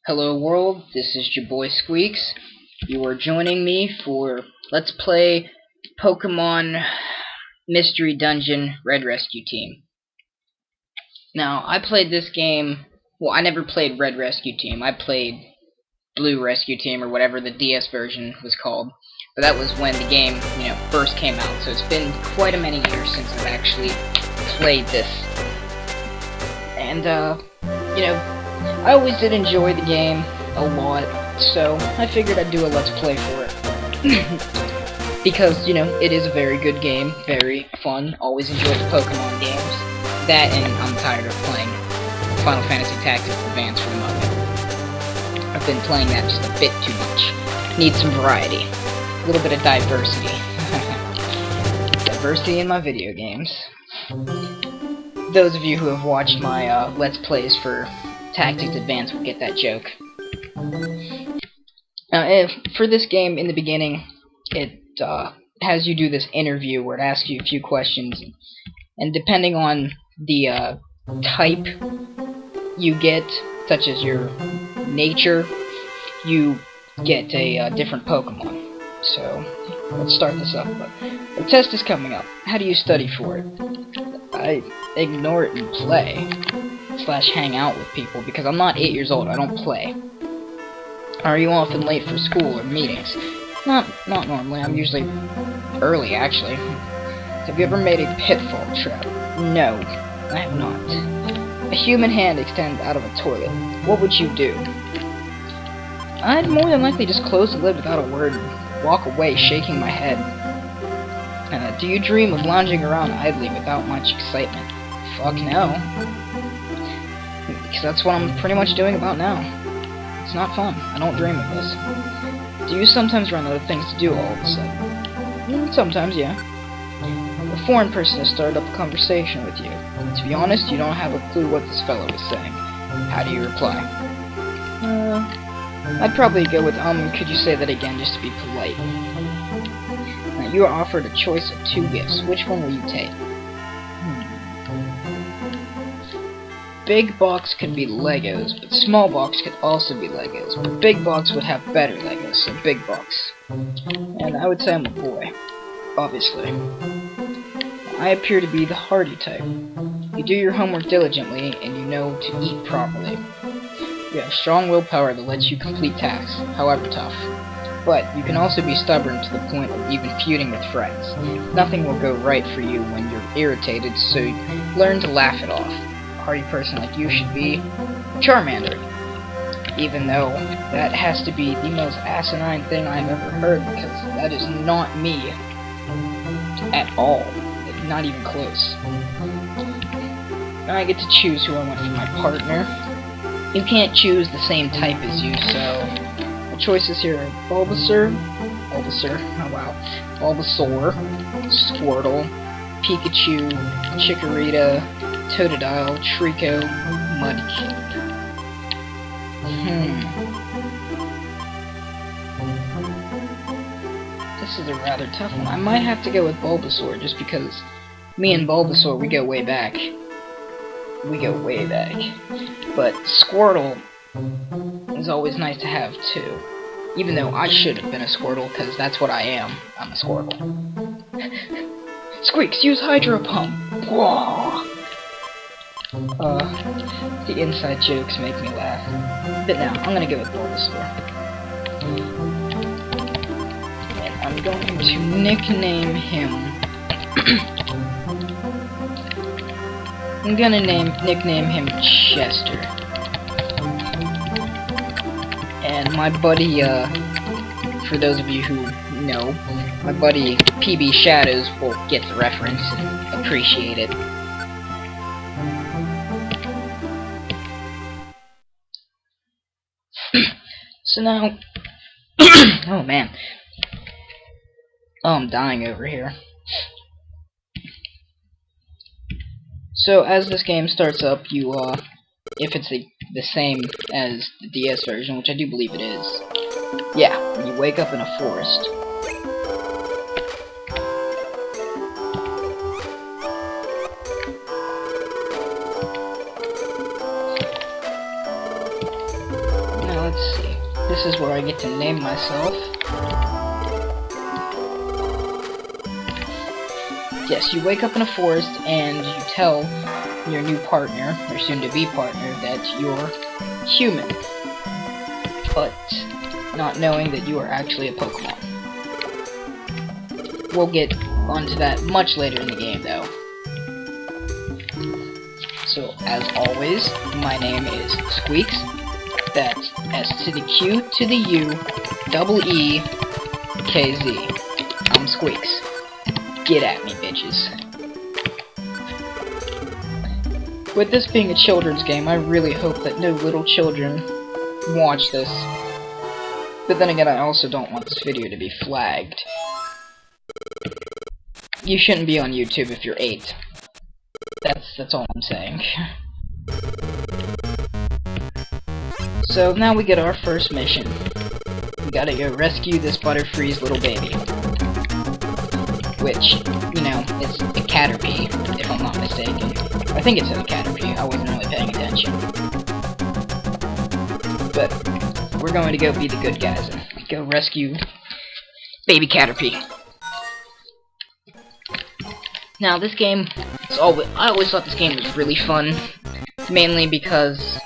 Hello world, this is your boy Squeekz. You are joining me for Let's Play Pokemon Mystery Dungeon Red Rescue Team. Now, I played this game, well, I never played Red Rescue Team. I played Blue Rescue Team, or whatever the DS version was called. But that was when the game, first came out, so it's been quite a many years since I've actually played this. And, I always did enjoy the game a lot, so I figured I'd do a Let's Play for it. Because, it is a very good game, very fun, always enjoyed the Pokemon games. That, and I'm tired of playing Final Fantasy Tactics Advance for the moment. I've been playing that just a bit too much. Need some variety. A little bit of diversity. Diversity in my video games. Those of you who have watched my Let's Plays for Tactics Advance will get that joke. Now, for this game, in the beginning, it has you do this interview where it asks you a few questions, and depending on the type you get, such as your nature, you get a different Pokemon. So, let's start this up. The test is coming up. How do you study for it? I ignore it and play. / hang out with people, because I'm not 8 years old, I don't play. Are you often late for school or meetings? Not normally, I'm usually early, actually. Have you ever made a pitfall trap? No, I have not. A human hand extends out of a toilet. What would you do? I'd more than likely just close the lid without a word and walk away shaking my head. Do you dream of lounging around idly without much excitement? Fuck no. Because that's what I'm pretty much doing about now. It's not fun. I don't dream of this. Do you sometimes run out of things to do all of a sudden? Sometimes, yeah. A foreign person has started up a conversation with you. To be honest, you don't have a clue what this fellow is saying. How do you reply? I'd probably go with, could you say that again, just to be polite. Now, you are offered a choice of 2 gifts. Which one will you take? Big box could be Legos, but small box could also be Legos. But big box would have better Legos, so big box. And I would say I'm a boy, obviously. I appear to be the hardy type. You do your homework diligently, and you know to eat properly. You have strong willpower that lets you complete tasks, however tough. But you can also be stubborn to the point of even feuding with friends. Nothing will go right for you when you're irritated, so learn to laugh it off. A hardy person like you should be Charmander. Even though that has to be the most asinine thing I've ever heard, because that is not me at all. Not even close. Now I get to choose who I want for my partner. You can't choose the same type as you, so the choices here are Bulbasaur, oh wow, Bulbasaur, Squirtle, Pikachu, Chikorita, Totodile, Trico, Mudkip. This is a rather tough one. I might have to go with Bulbasaur, just because me and Bulbasaur, we go way back. But Squirtle is always nice to have, too. Even though I should have been a Squirtle, because that's what I am. I'm a Squirtle. Squeekz, use Hydro Pump! Whoa! The inside jokes make me laugh. But now, I'm gonna go with Bulbasaur. I'm going to nickname him. I'm gonna nickname him Chester. And my buddy, for those of you who know, my buddy PBshadowz will get the reference and appreciate it. So now, oh man. Oh, I'm dying over here. So, as this game starts up, you, if it's the same as the DS version, which I do believe it is, yeah, you wake up in a forest. let's see. This is where I get to name myself. Yes, you wake up in a forest and you tell your new partner, or soon-to-be partner, that you're human. But not knowing that you are actually a Pokemon. We'll get onto that much later in the game, though. So, as always, my name is Squeekz. That's S to the Q to the U, double E, K Z. I'm Squeekz. Get at me, bitches. With this being a children's game, I really hope that no little children watch this. But then again, I also don't want this video to be flagged. You shouldn't be on YouTube if you're 8. That's all I'm saying. So now we get our first mission. We gotta go rescue this Butterfree's little baby. Which, you know, it's a Caterpie, if I'm not mistaken. I think it's a Caterpie, I wasn't really paying attention. But we're going to go be the good guys and go rescue baby Caterpie. Now, this game, I always thought this game was really fun, mainly because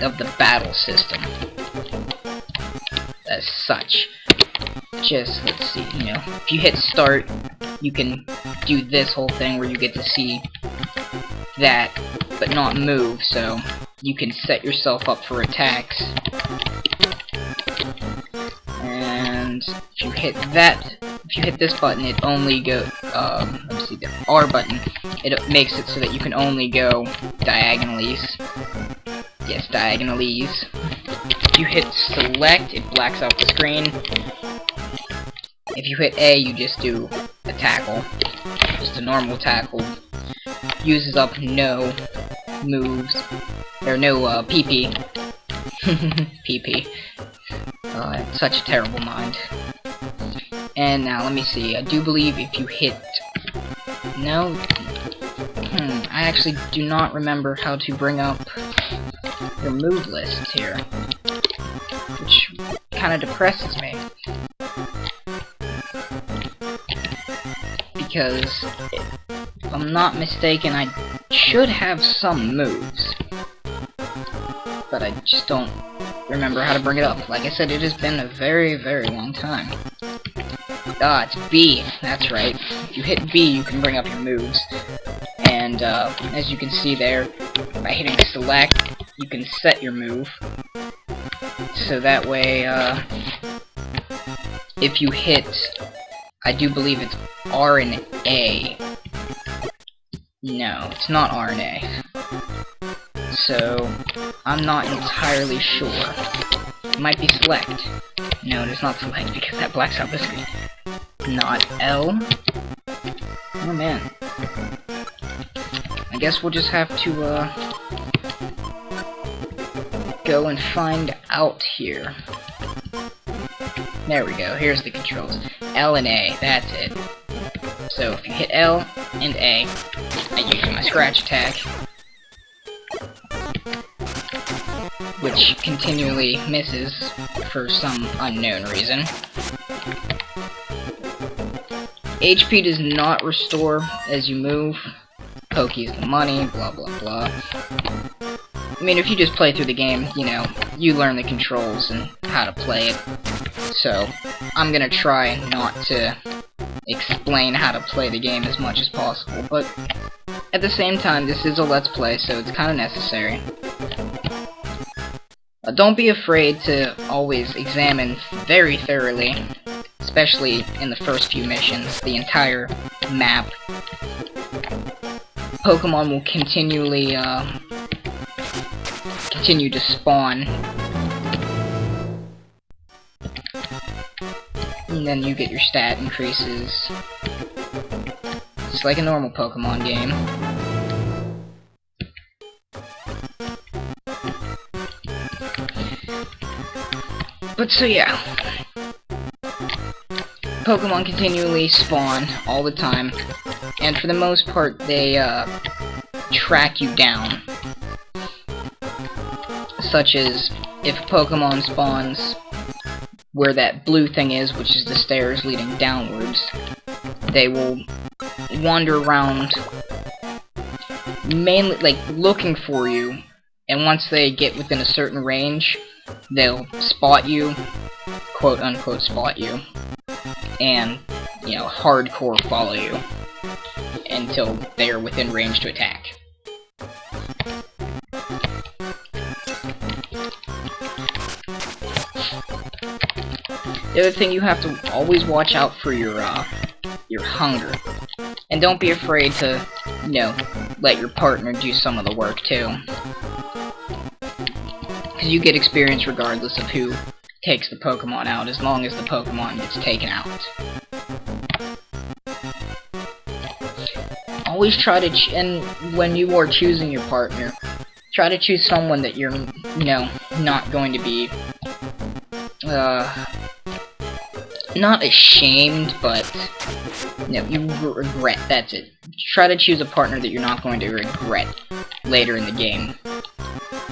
of the battle system. As such, just, let's see, you know, if you hit start, you can do this whole thing where you get to see that, but not move, so you can set yourself up for attacks. And if you hit that, if you hit this button, it only goes, let's see, the R button, it makes it so that you can only go diagonalies. Yes, diagonalies. If you hit select, it blacks out the screen. If you hit A, you just do a tackle. Just a normal tackle. Uses up no moves, or no PP. PP. Such a terrible mind. And now, let me see, I do believe if you hit... No? I actually do not remember how to bring up your move list here. Which kind of depresses me. Because, if I'm not mistaken, I should have some moves. But I just don't remember how to bring it up. Like I said, it has been a very, very long time. Ah, it's B. That's right. If you hit B, you can bring up your moves. And, as you can see there, by hitting select, you can set your move. So that way, if you hit, I do believe it's R and A. No, it's not R and A. So, I'm not entirely sure. It might be select. No, it is not select because that blacks out the screen. Not L. Oh man. I guess we'll just have to, go and find out here. There we go, here's the controls. L and A, that's it. So if you hit L and A, I use my scratch attack, which continually misses for some unknown reason. HP does not restore as you move. Poke's the money, blah blah blah. I mean, if you just play through the game, you know, you learn the controls and how to play it. So, I'm gonna try not to explain how to play the game as much as possible, but at the same time, this is a Let's Play, so it's kind of necessary. Don't be afraid to always examine very thoroughly, especially in the first few missions, the entire map. Pokemon will continually, continue to spawn. And then you get your stat increases. Just like a normal Pokemon game. But so yeah. Pokemon continually spawn all the time. And for the most part, they, track you down. Such as if a Pokemon spawns where that blue thing is, which is the stairs leading downwards, they will wander around, mainly, like, looking for you, and once they get within a certain range, they'll spot you, quote-unquote spot you, and, you know, hardcore follow you, until they are within range to attack. The other thing, you have to always watch out for your hunger. And don't be afraid to, you know, let your partner do some of the work, too. Because you get experience regardless of who takes the Pokemon out, as long as the Pokemon gets taken out. Always try to, and when you are choosing your partner, try to choose someone that you're, you know, not going to be, not ashamed, but, you know, you regret, that's it. Try to choose a partner that you're not going to regret later in the game,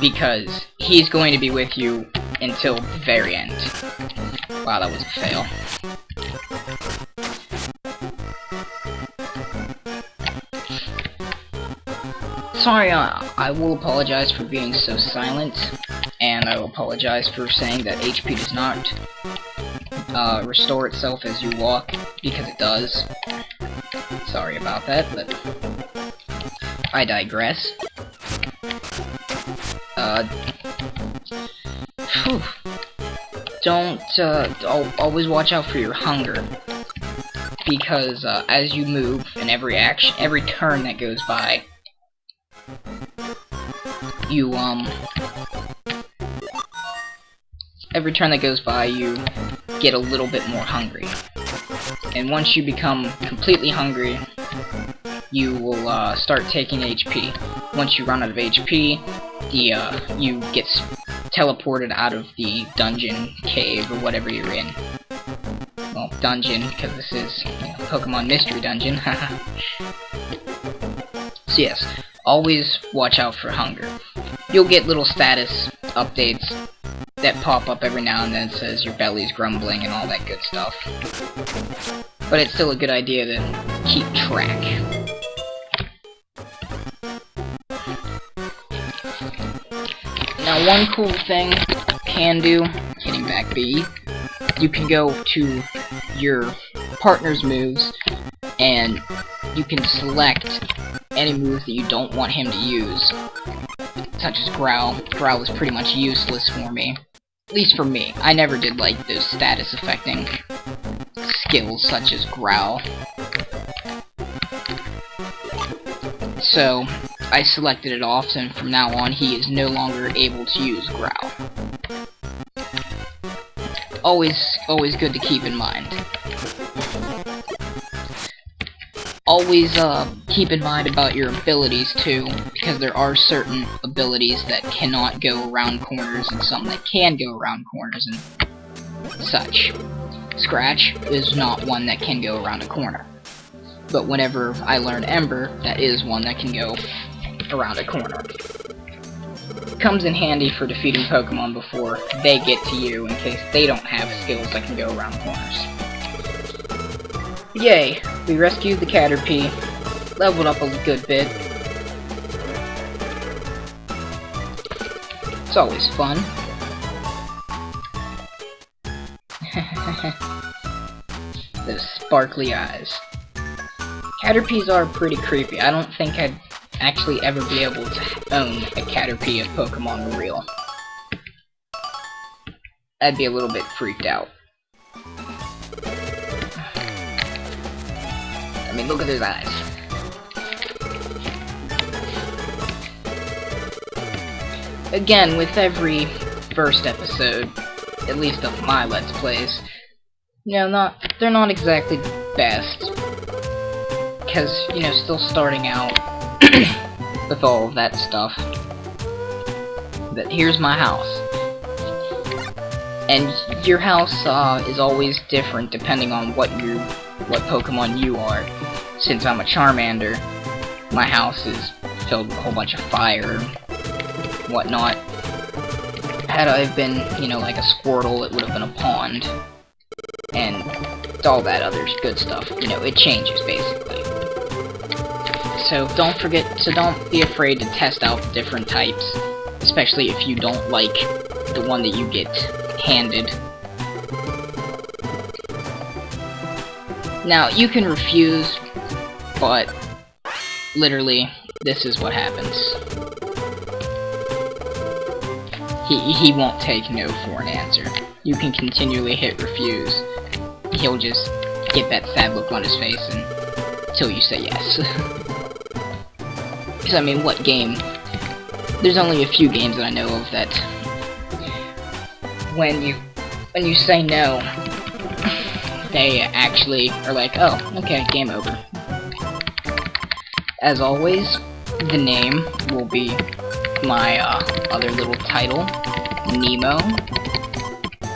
because he's going to be with you until the very end. Wow, that was a fail. Sorry, I will apologize for being so silent, and I will apologize for saying that HP does not restore itself as you walk, because it does. Sorry about that, but I digress. Don't, always watch out for your hunger, because, as you move, and every turn that goes by, you, every turn that goes by, you get a little bit more hungry. And once you become completely hungry, you will, start taking HP. Once you run out of HP, you get teleported out of the dungeon, cave, or whatever you're in. Well, dungeon, because this is, you know, Pokemon Mystery Dungeon, haha. So yes, always watch out for hunger. You'll get little status updates that pop up every now and then that says your belly's grumbling and all that good stuff. But it's still a good idea to keep track. Now, one cool thing you can do, hitting back B, you can go to your partner's moves, and you can select any moves that you don't want him to use, such as Growl. Growl was pretty much useless for me. At least for me. I never did like those status affecting skills such as Growl. So I selected it off, and from now on he is no longer able to use Growl. Always good to keep in mind. Always keep in mind about your abilities too, because there are certain abilities that cannot go around corners and some that can go around corners and such. Scratch is not one that can go around a corner. But whenever I learn Ember, that is one that can go around a corner. Comes in handy for defeating Pokemon before they get to you, in case they don't have skills that can go around corners. Yay! We rescued the Caterpie, leveled up a good bit. It's always fun. Those sparkly eyes. Caterpies are pretty creepy. I don't think I'd actually ever be able to own a Caterpie if Pokemon were real. I'd be a little bit freaked out. I mean, look at those eyes. Again, with every first episode, at least of my Let's Plays, you know, they're not exactly the best. Because, you know, still starting out with all of that stuff. But here's my house. And your house is always different depending on what Pokemon you are. Since I'm a Charmander, my house is filled with a whole bunch of fire and whatnot. Had I been, you know, like a Squirtle, it would have been a pond. And all that other good stuff. You know, it changes, basically. So don't be afraid to test out different types. Especially if you don't like the one that you get handed. Now, you can refuse, but literally, this is what happens. He won't take no for an answer. You can continually hit refuse. He'll just get that sad look on his face until you say yes. Because, I mean, what game? There's only a few games that I know of that when you say no, they actually are like, oh, okay, game over. As always, the name will be my other little title, Nemo.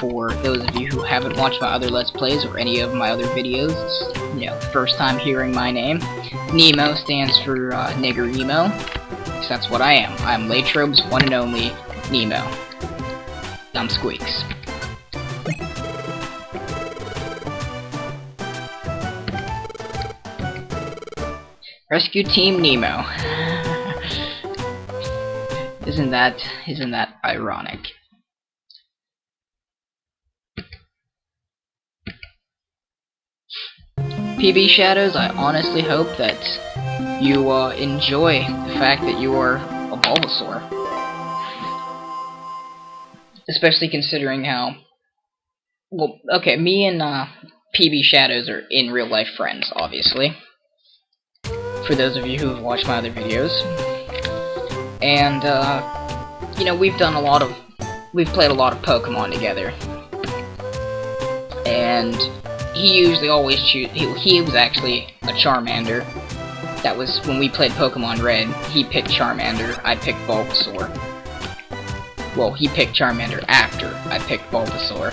For those of you who haven't watched my other Let's Plays or any of my other videos, you know, first time hearing my name, Nemo stands for nigger emo, because that's what I am. I'm Latrobe's one and only Nemo. I'm Squeekz. Rescue Team Nemo. Isn't that ironic? PBshadowz, I honestly hope that you enjoy the fact that you are a Bulbasaur. Especially considering how... Well, okay, me and PBshadowz are in real life friends, obviously. For those of you who have watched my other videos. And, you know, we've played a lot of Pokemon together. And he usually always he was actually a Charmander. That was when we played Pokemon Red. He picked Charmander, I picked Bulbasaur. Well, he picked Charmander after I picked Bulbasaur.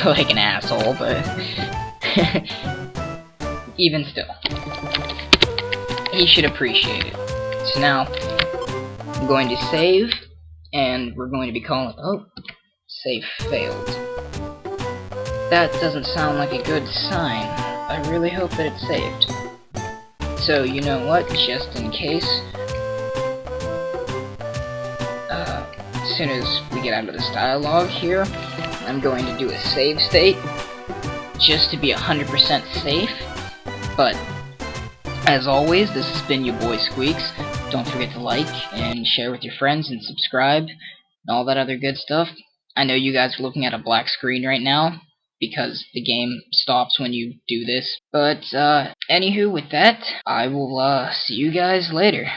Like an asshole, but... even still. He should appreciate it. So now, I'm going to save, and we're going to be calling... Oh, save failed. That doesn't sound like a good sign. I really hope that it's saved. So, you know what, just in case, as soon as we get out of this dialogue here, I'm going to do a save state, just to be 100% safe. But, as always, this has been your boy Squeekz. Don't forget to like, and share with your friends, and subscribe, and all that other good stuff. I know you guys are looking at a black screen right now, because the game stops when you do this. But, anywho, with that, I will, see you guys later.